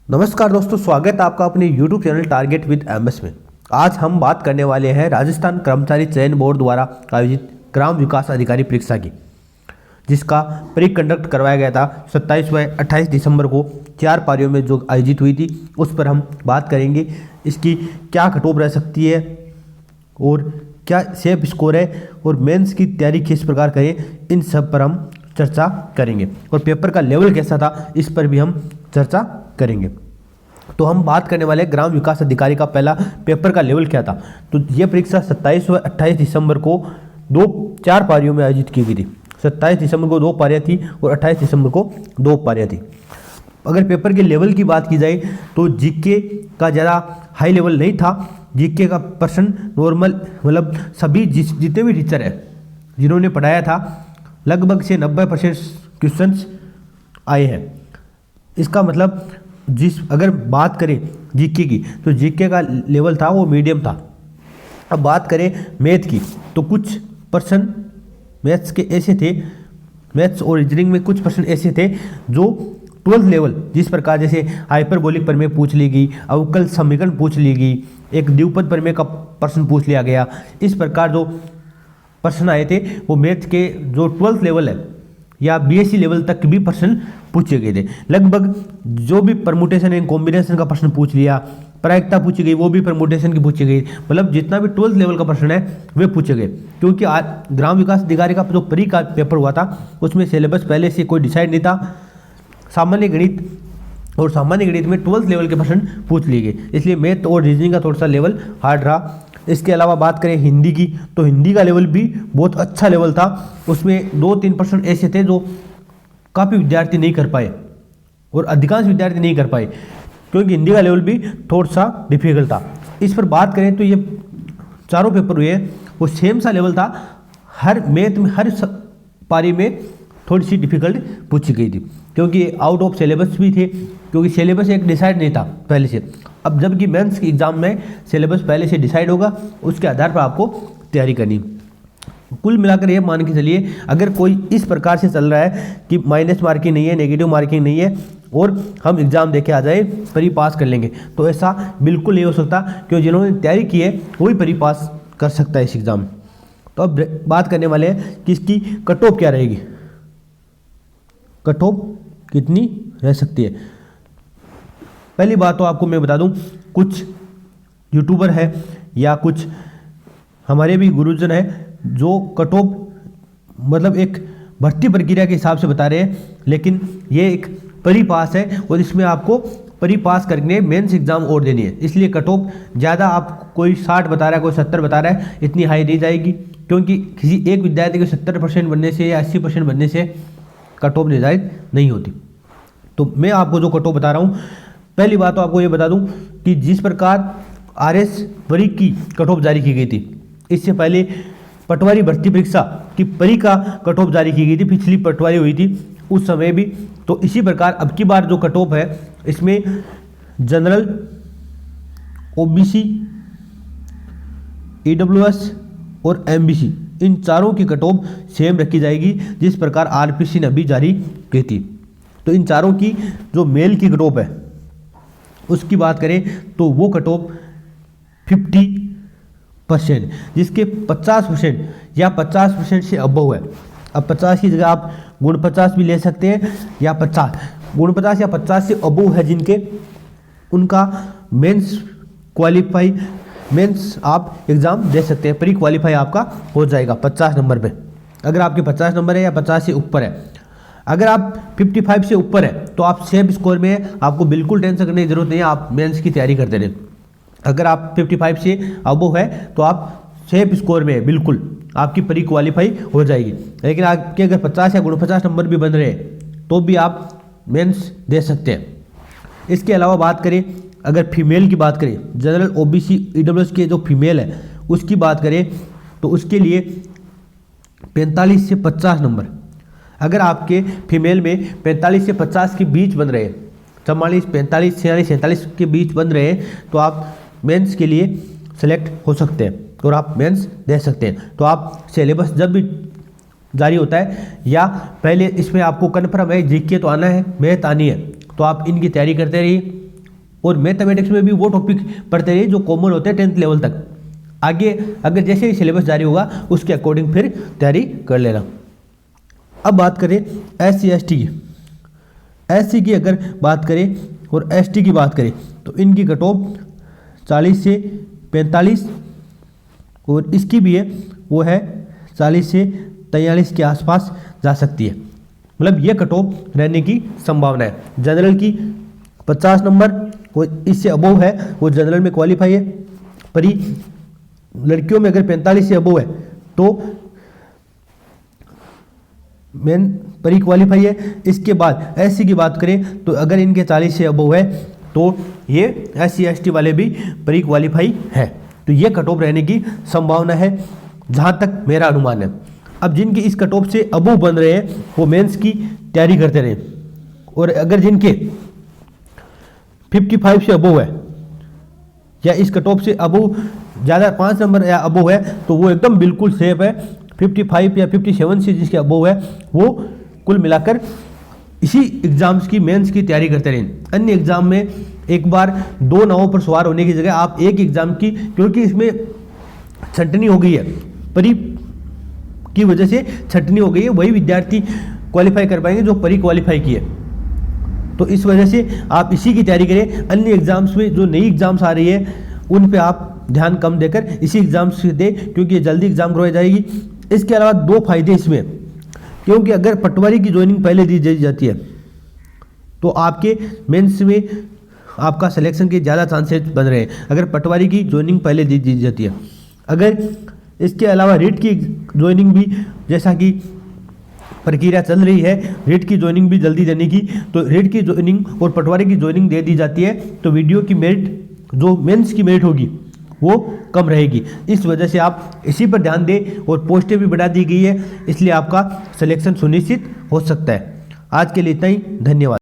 नमस्कार दोस्तों, स्वागत है आपका अपने YouTube channel target with MS में। आज हम बात करने वाले हैं राजस्थान कर्मचारी चयन बोर्ड द्वारा आयोजित ग्राम विकास अधिकारी परीक्षा की, जिसका प्री कंडक्ट करवाया गया था 27 व 28 दिसंबर को 4 पारियों में जो आयोजित हुई थी। उस पर हम बात करेंगे, इसकी क्या कट ऑफ रह सकती है और क्या सेफ स्कोर है और मेंस की तैयारी किस प्रकार करें, इन सब पर हम चर्चा करेंगे। और पेपर का लेवल कैसा था, इस पर भी हम चर्चा करेंगे। तो हम बात करने वाले ग्राम विकास अधिकारी का पहला पेपर का लेवल क्या था। तो यह परीक्षा 27 व 28 दिसंबर को 4 पारियों में आयोजित की गई थी। 27 दिसंबर को 2 पारियां थी और 28 दिसंबर को 2 पारियां थी। अगर पेपर के लेवल की बात की जाए तो जीके का ज़्यादा हाई लेवल नहीं था। जीके का पर्सन नॉर्मल, मतलब सभी जितने भी टीचर हैं जिन्होंने पढ़ाया था, लगभग से 90% क्वेश्चंस आए हैं। इसका मतलब अगर बात करें जीके की, तो जीके का लेवल था वो मीडियम था। अब बात करें मैथ की, तो कुछ पर्सन मैथ्स के ऐसे थे, मैथ्स और रीजनिंग में कुछ पर्सन ऐसे थे जो 12th लेवल, जिस प्रकार जैसे हाइपरबोलिक प्रमेय पूछ ली गई, अवकल समीकरण पूछ ली गई, एक द्विपद प्रमेय का प्रश्न पूछ लिया गया। इस प्रकार जो प्रश्न आए थे वो मैथ के जो 12th लेवल है या बीएससी लेवल तक भी प्रश्न पूछे गए थे। लगभग जो भी परमुटेशन एंड कॉम्बिनेशन का प्रश्न पूछ लिया, प्रायिकता पूछी गई, वो भी परमुटेशन की पूछी गई। मतलब जितना भी 12th लेवल का प्रश्न है वे पूछे गए, क्योंकि आज ग्राम विकास अधिकारी का जो प्री का पेपर हुआ था उसमें सिलेबस पहले से कोई डिसाइड नहीं था। सामान्य गणित में 12th लेवल के प्रश्न पूछ लिए गए, इसलिए मैथ और रीजनिंग का थोड़ा सा लेवल हार्ड रहा। इसके अलावा बात करें हिंदी की, तो हिंदी का लेवल भी बहुत अच्छा लेवल था। उसमें 2-3% ऐसे थे जो काफ़ी विद्यार्थी नहीं कर पाए और अधिकांश विद्यार्थी नहीं कर पाए, क्योंकि हिंदी का लेवल भी थोड़ा सा डिफिकल्ट था। इस पर बात करें तो ये चारों पेपर हुए वो सेम सा लेवल था। हर मैथ में हर पारी में थोड़ी सी डिफिकल्ट पूछी गई थी, क्योंकि आउट ऑफ सिलेबस भी थे, क्योंकि सिलेबस एक डिसाइड नहीं था पहले से। अब जबकि मेंस के एग्जाम में सिलेबस पहले से डिसाइड होगा, उसके आधार पर आपको तैयारी करनी। कुल मिलाकर ये मान के चलिए, अगर कोई इस प्रकार से चल रहा है कि माइनस मार्किंग नहीं है, नेगेटिव मार्किंग नहीं है और हम एग्ज़ाम देके आ जाए परी पास कर लेंगे, तो ऐसा बिल्कुल नहीं हो सकता, क्योंकि जिन्होंने तैयारी की है वही परी पास कर सकता है इस एग्ज़ाम। तो अब बात करने वाले हैं कि इसकी कट ऑफ क्या रहेगी, कट ऑफ कितनी रह सकती है। पहली बात तो आपको मैं बता दूं, कुछ यूट्यूबर है या कुछ हमारे भी गुरुजन है जो कट ऑफ मतलब एक भर्ती प्रक्रिया के हिसाब से बता रहे हैं, लेकिन ये एक परी पास है और इसमें आपको परी पास करके मेंस एग्जाम और देनी है। इसलिए कट ऑफ ज़्यादा, आप कोई 60 बता रहा है, कोई 70 बता रहा है, इतनी हाई नहीं जाएगी, क्योंकि किसी एक विद्यार्थी को 70% बनने से या 80% बनने से कट ऑफ निर्धारित नहीं होती। तो मैं आपको जो कट ऑफ बता रहा हूँ, पहली बात तो आपको ये बता दूं कि जिस प्रकार आरएस परी की कट ऑफ जारी की गई थी, इससे पहले पटवारी भर्ती परीक्षा की परी का कट ऑफ जारी की गई थी, पिछली पटवारी हुई थी उस समय भी। तो इसी प्रकार अब की बार जो कट ऑफ है, इसमें जनरल, ओबीसी, ईडब्ल्यूएस और एमबीसी, इन चारों की कट ऑफ सेम रखी जाएगी, जिस प्रकार आरपीसी ने अभी जारी की थी। तो इन चारों की जो मेल की कट ऑफ है उसकी बात करें तो वो कट ऑफ 50%, जिसके 50% या 50% से अबव है। अब 50 की जगह आप 49 भी ले सकते हैं, या 49 या 50 से अबव है जिनके, उनका मेंस क्वालिफाई, मेंस आप एग्ज़ाम दे सकते हैं, प्री क्वालिफाई आपका हो जाएगा 50 नंबर पे, अगर आपके 50 नंबर है या 50 से ऊपर है। अगर आप 55 से ऊपर है तो आप सेफ स्कोर में है, आपको बिल्कुल टेंशन करने की जरूरत नहीं है, आप मेंस की तैयारी करते रहें। अगर आप 55 से अबव है तो आप सेफ स्कोर में है, बिल्कुल आपकी प्री क्वालिफाई हो जाएगी। लेकिन आपके अगर 50 या 49 नंबर भी बन रहे हैं तो भी आप मेंस दे सकते हैं। इसके अलावा बात करें, अगर फीमेल की बात करें, जनरल, ओबीसी, ईडब्ल्यूएस के जो फीमेल है उसकी बात करें तो उसके लिए 45 से 50 नंबर, अगर आपके फीमेल में 45 से 50 के बीच बन रहे हैं, 44, 45, 46, 47 के बीच बन रहे हैं, तो आप मेंस के लिए सेलेक्ट हो सकते हैं और आप मेंस दे सकते हैं। तो आप सिलेबस जब भी जारी होता है या पहले इसमें आपको कन्फर्म है जीके तो आना है, मैथ आनी है, तो आप इनकी तैयारी करते रहिए। और मैथमेटिक्स में भी वो टॉपिक पढ़ते रहिए जो कॉमन होते हैं 10th लेवल तक। आगे अगर जैसे ही सिलेबस जारी होगा उसके अकॉर्डिंग फिर तैयारी कर लेना। अब बात करें SC ST की। SC की अगर बात करें और ST की बात करें तो इनकी कट ऑफ 40 से 45 और इसकी भी है वो है 40 से 43 के आसपास जा सकती है। मतलब ये कट ऑफ रहने की संभावना है। जनरल की 50 नंबर वो इससे अबोव है, वो जनरल में क्वालिफाई है। पर लड़कियों में अगर 45 से अबोव है तो मेन परी क्वालिफाई है। इसके बाद SC की बात करें तो अगर इनके 40 से अबोव है तो ये SC ST वाले भी परी क्वालिफाई है। तो ये कट ऑफ रहने की संभावना है जहाँ तक मेरा अनुमान है। अब जिनके इस कट ऑफ से अबोव बन रहे हैं वो मेंस की तैयारी करते रहे, और अगर जिनके 55 से अबोव है या इस कट ऑफ से अबोव ज़्यादा 5 नंबर या अबोव है तो वो एकदम बिल्कुल सेफ है। 55 या 57 से जिसके अबोव है वो कुल मिलाकर इसी एग्जाम्स की मेंस की तैयारी करते रहें। अन्य एग्जाम में एक बार 2 नावों पर सवार होने की जगह आप एक एग्जाम की, क्योंकि इसमें छंटनी हो गई है, परी की वजह से छंटनी हो गई है, वही विद्यार्थी क्वालिफाई कर पाएंगे जो परी क्वालिफाई किए। तो इस वजह से आप इसी की तैयारी करें। अन्य एग्जाम्स में जो नई एग्जाम्स आ रही है उन पे आप ध्यान कम देकर इसी एग्जाम्स से दें, क्योंकि ये जल्दी एग्जाम करवाई जाएगी। इसके अलावा 2 फायदे इसमें, क्योंकि अगर पटवारी की ज्वाइनिंग पहले दी जाती है तो आपके मेंस में आपका सिलेक्शन के ज़्यादा चांसेस बन रहे हैं अगर पटवारी की ज्वाइनिंग पहले दी जाती है। अगर इसके अलावा रीट की ज्वाइनिंग भी, जैसा कि प्रक्रिया चल रही है रीट की ज्वाइनिंग भी जल्दी देने की, तो रीट की ज्वाइनिंग और पटवारी की ज्वाइनिंग दे दी जाती है तो वीडियो की मेरिट जो मेंस की मेरिट होगी वो कम रहेगी। इस वजह से आप इसी पर ध्यान दें, और पोस्टें भी बढ़ा दी गई है, इसलिए आपका सिलेक्शन सुनिश्चित हो सकता है। आज के लिए इतना ही, धन्यवाद।